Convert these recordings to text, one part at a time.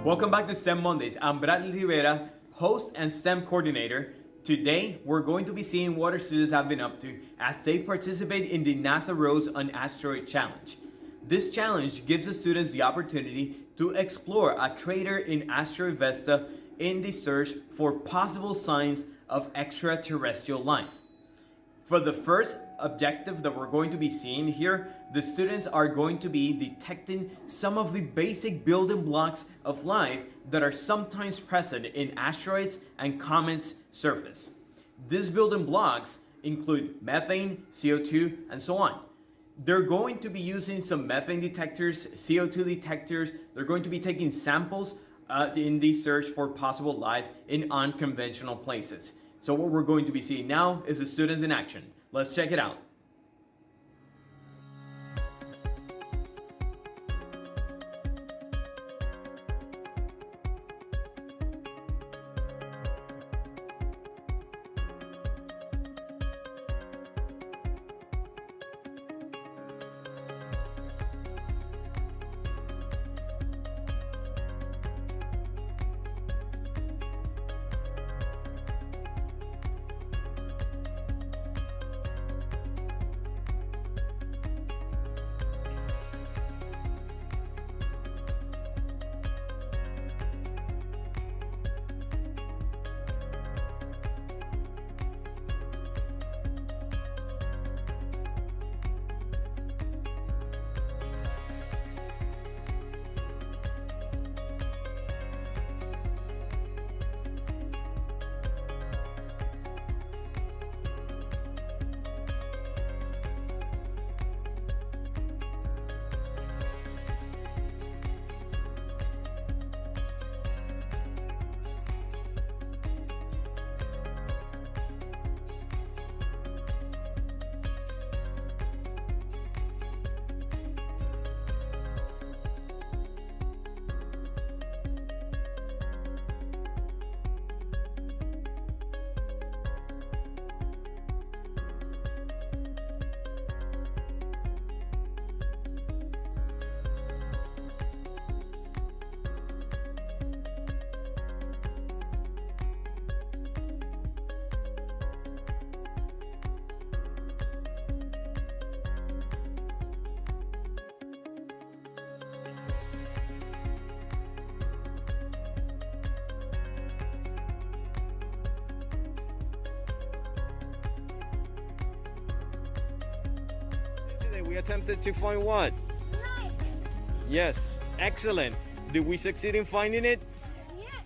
Welcome back to STEM Mondays. I'm Bradley Rivera, host and STEM coordinator. Today, we're going to be seeing what our students have been up to as they participate in the NASA Rose on Asteroid Challenge. This challenge gives the students the opportunity to explore a crater in Asteroid Vesta in the search for possible signs of extraterrestrial life. For the first objective that we're going to be seeing here, the students are going to be detecting some of the basic building blocks of life that are sometimes present in asteroids and comets' surface. These building blocks include methane, CO2, and so on. They're going to be using some methane detectors, CO2 detectors. They're going to be taking samples in the search for possible life in unconventional places. So what we're going to be seeing now is the students in action. Let's check it out. We attempted to find what? Light. Yes, excellent. Did we succeed in finding it? Yes.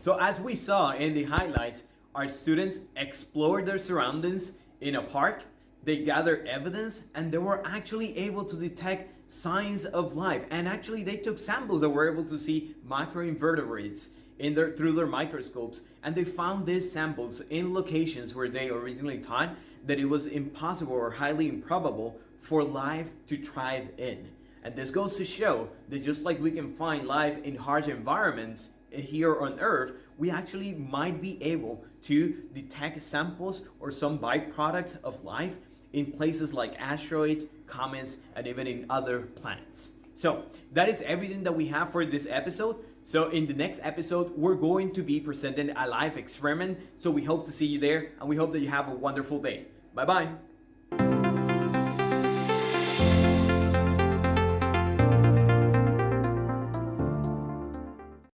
So as we saw in the highlights, our students explored their surroundings in a park, they gathered evidence, and they were actually able to detect signs of life. And actually they took samples that were able to see microinvertebrates through their microscopes, and they found these samples in locations where they originally thought that it was impossible or highly improbable for life to thrive in. And this goes to show that just like we can find life in harsh environments here on Earth, we actually might be able to detect samples or some byproducts of life in places like asteroids, comets, and even in other planets. So that is everything that we have for this episode. So in the next episode, we're going to be presenting a live experiment. So we hope to see you there, and we hope that you have a wonderful day. Bye-bye.